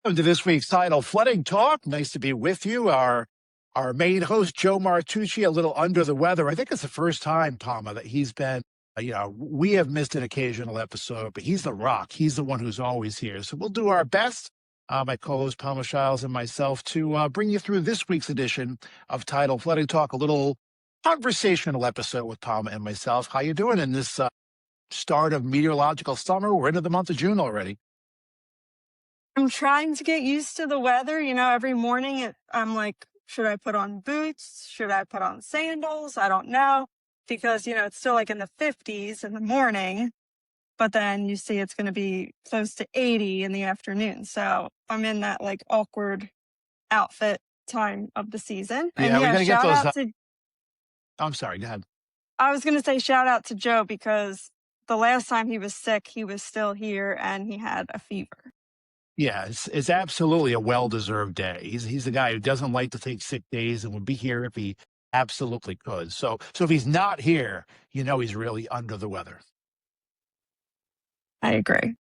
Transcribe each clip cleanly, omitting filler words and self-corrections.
Welcome to this week's Tidal Flooding Talk. Nice to be with you. Our main host, Joe Martucci, a little under the weather. I think it's the first time, Palma, that he's been, we have missed an occasional episode, but he's the rock. He's the one who's always here. So we'll do our best, my co-host, Palma, Shiles, and myself, to bring you through this week's edition of Tidal Flooding Talk, a little conversational episode with Palma and myself. How you doing in this start of meteorological summer? We're into the month of June already. I'm trying to get used to the weather. Every morning I'm like, should I put on boots? Should I put on sandals? I don't know. Because, it's still like in the 50s in the morning, but then you see it's going to be close to 80 in the afternoon. So I'm in that like awkward outfit time of the season. And Yeah, we got to get shout those. out to, I'm sorry, go ahead. I was going to say shout out to Joe because the last time he was sick, he was still here and he had a fever. Yeah, it's absolutely a well-deserved day. He's the guy who doesn't like to take sick days and would be here if he absolutely could. So if he's not here, he's really under the weather. I agree.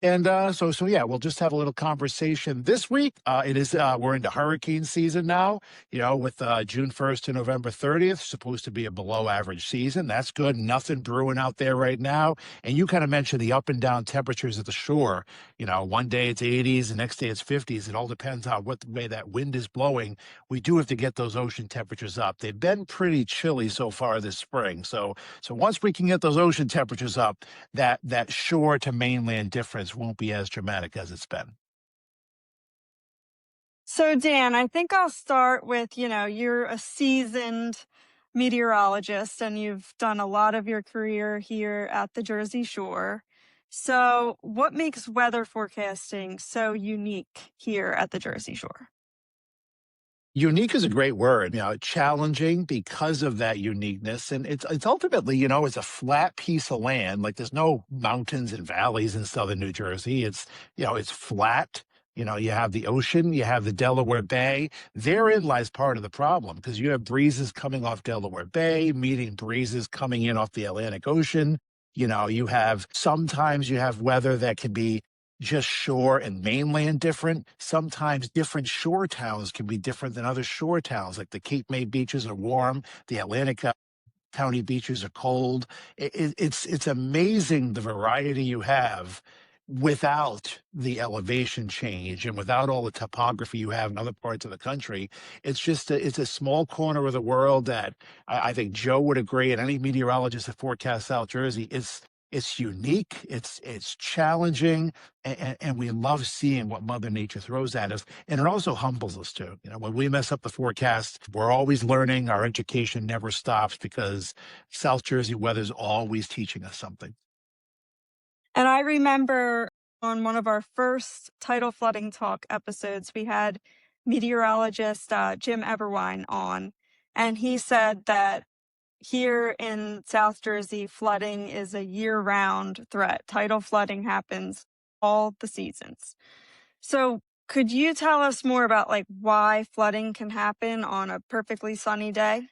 And so yeah, we'll just have a little conversation this week. We're into hurricane season now, with June 1st to November 30th, supposed to be a below average season. That's good. Nothing brewing out there right now. And you kind of mentioned the up and down temperatures at the shore. One day it's 80s, the next day it's 50s. It all depends on what the way that wind is blowing. We do have to get those ocean temperatures up. They've been pretty chilly so far this spring. So once we can get those ocean temperatures up, that shore to mainland difference won't be as dramatic as it's been. So, Dan, I think I'll start with, you're a seasoned meteorologist and you've done a lot of your career here at the Jersey Shore. So, what makes weather forecasting so unique here at the Jersey Shore? Unique is a great word, challenging because of that uniqueness. And it's ultimately, it's a flat piece of land. Like there's no mountains and valleys in southern New Jersey. It's flat. You have the ocean, you have the Delaware Bay. Therein lies part of the problem because you have breezes coming off Delaware Bay, meeting breezes coming in off the Atlantic Ocean. Sometimes you have weather that can be just shore and mainland different. Sometimes different shore towns can be different than other shore towns. Like the Cape May beaches are warm, the Atlantic County beaches are cold. It's amazing the variety you have without the elevation change and without all the topography you have in other parts of the country. It's a small corner of the world that I think Joe would agree, and any meteorologist that forecasts South Jersey, it's unique, it's challenging, and we love seeing what Mother Nature throws at us. And it also humbles us too. When we mess up the forecast, we're always learning. Our education never stops because South Jersey weather's always teaching us something. And I remember on one of our first Tidal Flooding Talk episodes, we had meteorologist Jim Everwine on, and he said that here in South Jersey, flooding is a year-round threat. Tidal flooding happens all the seasons. So could you tell us more about why flooding can happen on a perfectly sunny day?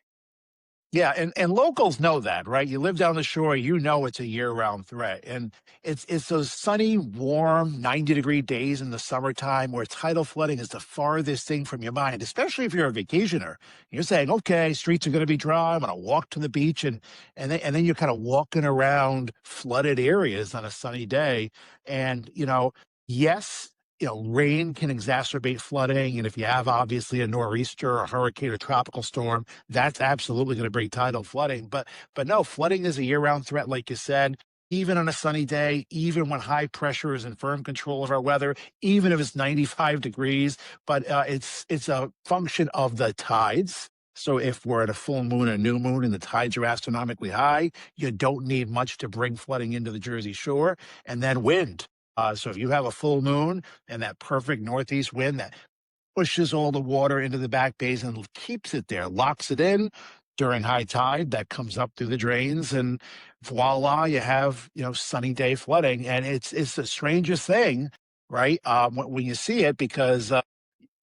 Yeah, and locals know that, right? You live down the shore, it's a year-round threat. And it's those sunny, warm, 90-degree days in the summertime where tidal flooding is the farthest thing from your mind, especially if you're a vacationer. You're saying, okay, streets are going to be dry, I'm going to walk to the beach, and then you're kind of walking around flooded areas on a sunny day. And, yes, rain can exacerbate flooding. And if you have obviously a nor'easter, a hurricane, or tropical storm, that's absolutely going to bring tidal flooding. But no, flooding is a year-round threat, like you said, even on a sunny day, even when high pressure is in firm control of our weather, even if it's 95 degrees. But it's a function of the tides. So if we're at a full moon or new moon and the tides are astronomically high, you don't need much to bring flooding into the Jersey Shore. And then wind. So if you have a full moon and that perfect northeast wind that pushes all the water into the back bays and keeps it there, locks it in during high tide, that comes up through the drains, and voila, you have, sunny day flooding. And it's the strangest thing, right? When you see it, because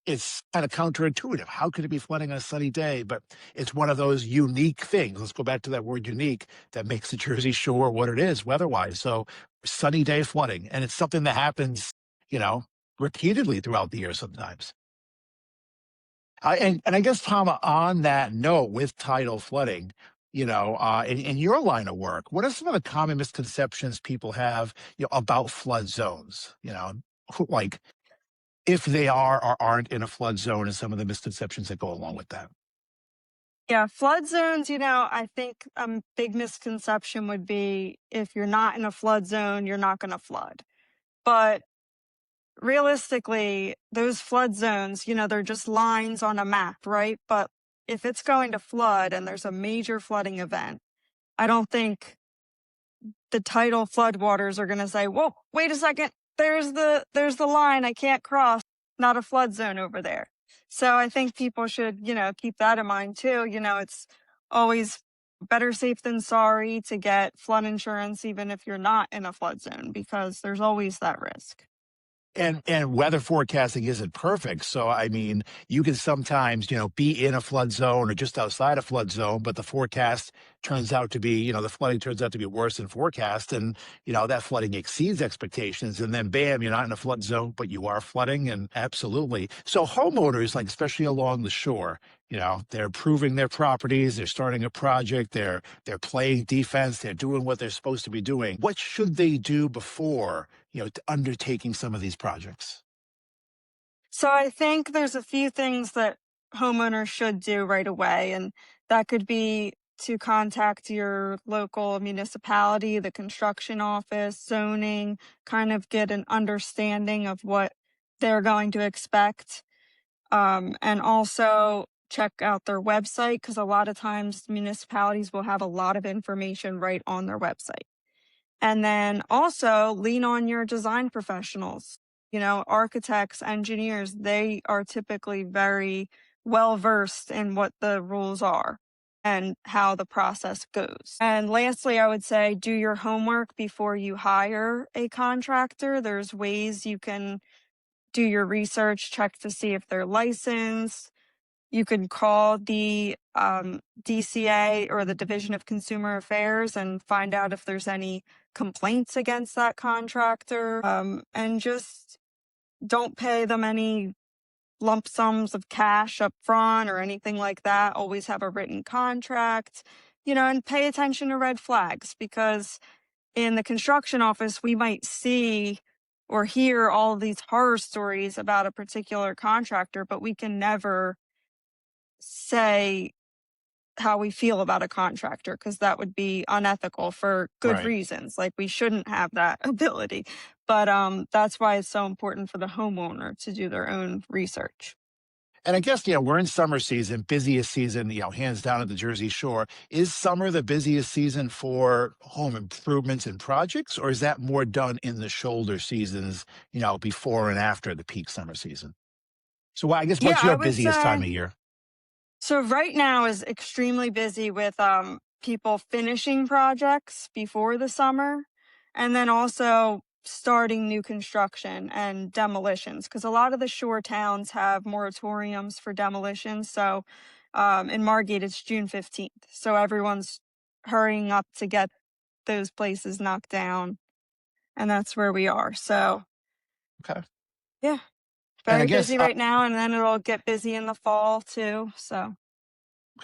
it's kind of counterintuitive. How could it be flooding on a sunny day? But it's one of those unique things. Let's go back to that word unique that makes the Jersey Shore what it is weather-wise. So sunny day flooding. And it's something that happens, repeatedly throughout the year sometimes. And I guess, Palma, on that note, with tidal flooding, in your line of work, what are some of the common misconceptions people have, about flood zones? Like if they are or aren't in a flood zone, and some of the misconceptions that go along with that. Yeah, flood zones, I think big misconception would be if you're not in a flood zone, you're not going to flood. But realistically, those flood zones, they're just lines on a map, right? But if it's going to flood and there's a major flooding event, I don't think the tidal floodwaters are going to say, "Whoa, wait a second. There's the line I can't cross. Not a flood zone over there." So I think people should, keep that in mind too. It's always better safe than sorry to get flood insurance even if you're not in a flood zone because there's always that risk. And weather forecasting isn't perfect. So I mean, you can sometimes, be in a flood zone or just outside a flood zone, but the forecast turns out to be, the flooding turns out to be worse than forecast. And, that flooding exceeds expectations. And then bam, you're not in a flood zone, but you are flooding. And absolutely. So homeowners, like especially along the shore, they're improving their properties, they're starting a project, they're playing defense, they're doing what they're supposed to be doing. What should they do before, undertaking some of these projects? So I think there's a few things that homeowners should do right away, and that could be to contact your local municipality, the construction office, zoning, kind of get an understanding of what they're going to expect. And also check out their website because a lot of times municipalities will have a lot of information right on their website. And then also lean on your design professionals. Architects, engineers, they are typically very well versed in what the rules are and how the process goes. And lastly, I would say do your homework before you hire a contractor. There's ways you can do your research, check to see if they're licensed. You can call the DCA or the Division of Consumer Affairs and find out if there's any complaints against that contractor. And just don't pay them any lump sums of cash up front or anything like that. Always have a written contract, and pay attention to red flags because in the construction office, we might see or hear all of these horror stories about a particular contractor, but we can never say how we feel about a contractor because that would be unethical for good Right. reasons. Like we shouldn't have that ability. But that's why it's so important for the homeowner to do their own research. And I guess, we're in summer season, busiest season, hands down at the Jersey Shore. Is summer the busiest season for home improvements and projects, or is that more done in the shoulder seasons, before and after the peak summer season? So I guess Yeah, what's I your would busiest time say of year? so right now is extremely busy with people finishing projects before the summer and then also starting new construction and demolitions because a lot of the shore towns have moratoriums for demolitions. So in Margate it's June 15th. So everyone's hurrying up to get those places knocked down and that's where we are. So Okay. yeah, And I very guess, busy right now and then it'll get busy in the fall too. So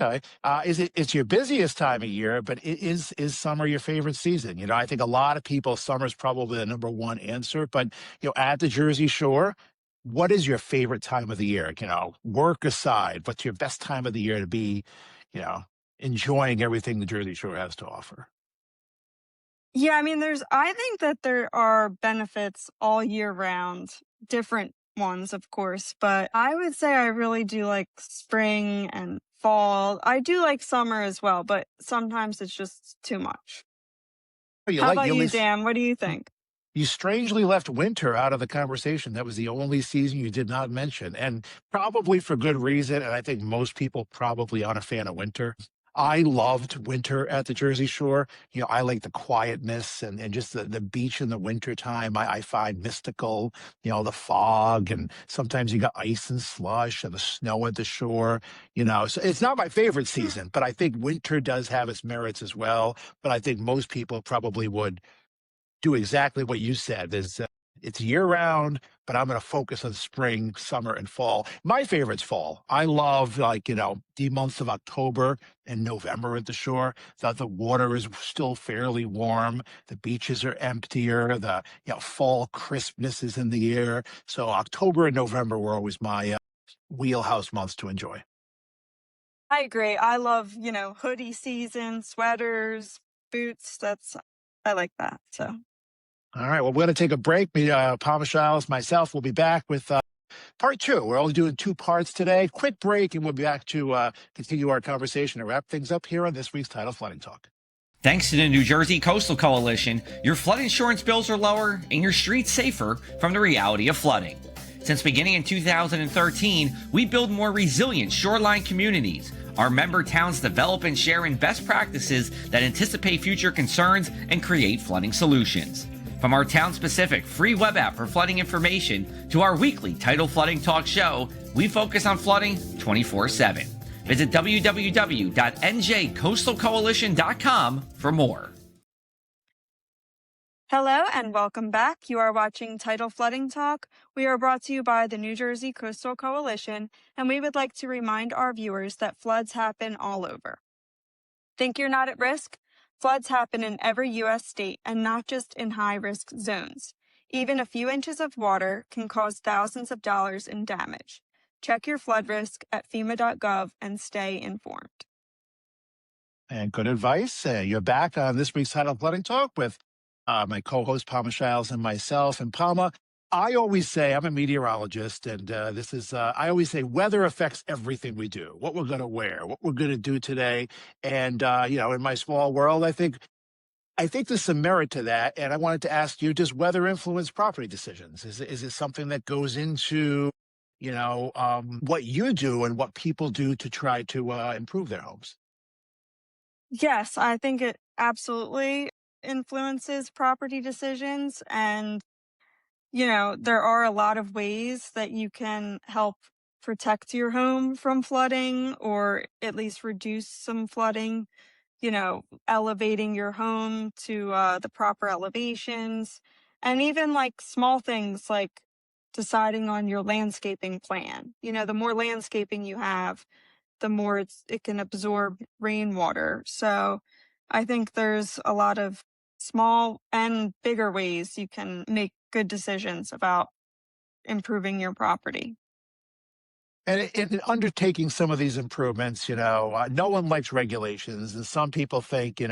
okay. It's your busiest time of year, but is summer your favorite season? I think a lot of people, summer's probably the number one answer, but at the Jersey Shore, what is your favorite time of the year? Work aside, what's your best time of the year to be, you know, enjoying everything the Jersey Shore has to offer? yeah, I mean, I think that there are benefits all year round, different ones, of course, but I would say I really do like spring and fall. I do like summer as well, but sometimes it's just too much. You How like about you at you, least Dan? What do you think? You strangely left winter out of the conversation. That was the only season you did not mention, and probably for good reason. And I think most people probably aren't a fan of winter. I loved winter at the Jersey Shore. I like the quietness and just the beach in the wintertime. I find mystical, the fog, and sometimes you got ice and slush and the snow at the shore. So it's not my favorite season, but I think winter does have its merits as well. But I think most people probably would do exactly what you said. it's year round, but I'm going to focus on spring, summer, and fall. My favorite's fall. I love, like, the months of October and November at the shore. The water is still fairly warm. The beaches are emptier. The fall crispness is in the air. So October and November were always my wheelhouse months to enjoy. I agree. I love, hoodie season, sweaters, boots. I like that. So, All right. Well, we're going to take a break. Me, Palma, Shiles, myself will be back with part two. We're only doing two parts today. Quick break, and we'll be back to continue our conversation and wrap things up here on this week's Tidal Flooding Talk. Thanks to the New Jersey Coastal Coalition, your flood insurance bills are lower and your streets safer from the reality of flooding. Since beginning in 2013, we build more resilient shoreline communities. Our member towns develop and share in best practices that anticipate future concerns and create flooding solutions. From our town-specific free web app for flooding information to our weekly Tidal Flooding Talk show, we focus on flooding 24/7. Visit www.njcoastalcoalition.com for more. hello and welcome back. You are watching Tidal Flooding Talk. We are brought to you by the New Jersey Coastal Coalition, and we would like to remind our viewers that floods happen all over. Think you're not at risk? Floods happen in every U.S. state and not just in high-risk zones. Even a few inches of water can cause thousands of dollars in damage. Check your flood risk at FEMA.gov and stay informed. And good advice. You're back on this week's Tidal Flooding Talk with my co-host Palma Shiles and myself. And Palma, I always say, I'm a meteorologist, and I always say weather affects everything we do, what we're going to wear, what we're going to do today. And, in my small world, I think there's some merit to that. And I wanted to ask you, does weather influence property decisions? Is it something that goes into, what you do and what people do to try to improve their homes? Yes, I think it absolutely influences property decisions. And, there are a lot of ways that you can help protect your home from flooding or at least reduce some flooding, elevating your home to the proper elevations. And even like small things like deciding on your landscaping plan. The more landscaping you have, the more it can absorb rainwater. So I think there's a lot of small and bigger ways you can make good decisions about improving your property. And in undertaking some of these improvements, no one likes regulations. And some people think,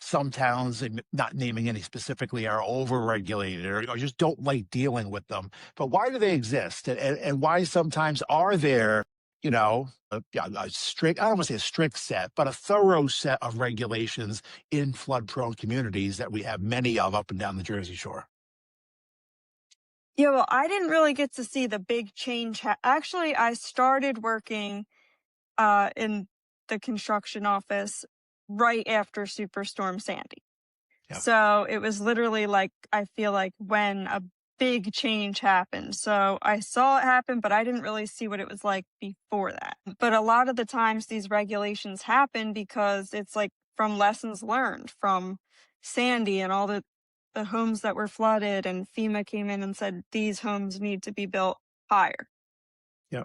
some towns, and not naming any specifically, are overregulated or just don't like dealing with them. But why do they exist? And why sometimes are there, a strict, I don't want to say a strict set, but a thorough set of regulations in flood prone communities that we have many of up and down the Jersey Shore? Yeah, well, I didn't really get to see the big change. Actually, I started working in the construction office right after Superstorm Sandy. Yeah. So it was literally like, I feel like when a big change happened. So I saw it happen, but I didn't really see what it was like before that. But a lot of the times these regulations happen because it's like from lessons learned from Sandy and all the homes that were flooded, and FEMA came in and said these homes need to be built higher. Yeah.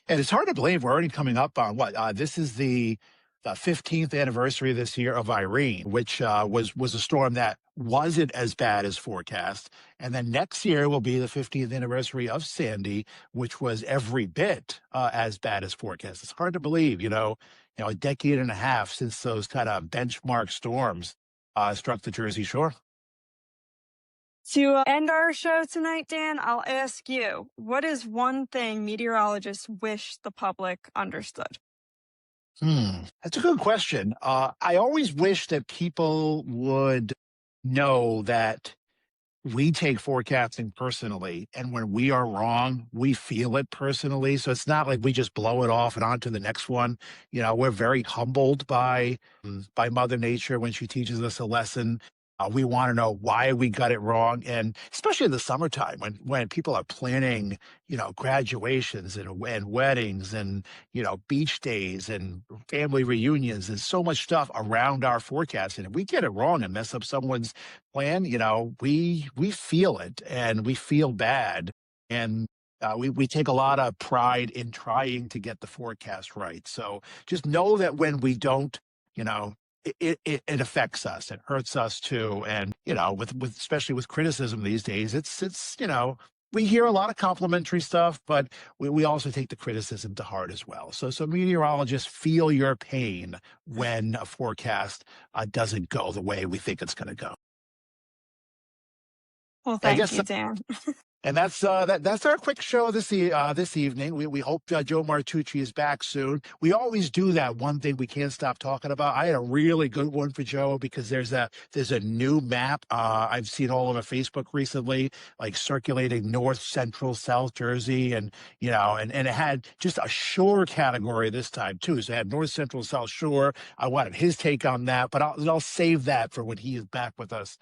And it's hard to believe we're already coming up on what? This is the 15th anniversary this year of Irene, which was a storm that wasn't as bad as forecast. And then next year will be the 15th anniversary of Sandy, which was every bit as bad as forecast. It's hard to believe, a decade and a half since those kind of benchmark storms struck the Jersey Shore. To end our show tonight, Dan, I'll ask you, what is one thing meteorologists wish the public understood? That's a good question. I always wish that people would know that we take forecasting personally, and when we are wrong, we feel it personally. So it's not like we just blow it off and on to the next one. We're very humbled by Mother Nature when she teaches us a lesson. We want to know why we got it wrong, and especially in the summertime when people are planning, graduations and weddings and beach days and family reunions. There's so much stuff around our forecast, and if we get it wrong and mess up someone's plan, we feel it and we feel bad, and we take a lot of pride in trying to get the forecast right. So just know that when we don't, you know, it affects us. It hurts us too. And, with especially with criticism these days, it's, we hear a lot of complimentary stuff, but we also take the criticism to heart as well. So meteorologists feel your pain when a forecast doesn't go the way we think it's going to go. Well, I thank guess you, Dan. And that's our quick show this evening. We hope Joe Martucci is back soon. We always do that. One thing we can't stop talking about. I had a really good one for Joe because there's a new map I've seen all over Facebook recently, like circulating North, Central, South Jersey, and and it had just a shore category this time too. So it had North, Central, South Shore. I wanted his take on that, but I'll save that for when he is back with us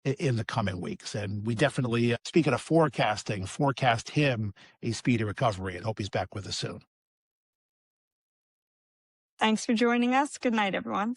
in the coming weeks. And we definitely, speaking of forecasting, forecast him a speedy recovery and hope he's back with us soon. Thanks for joining us. Good night, everyone.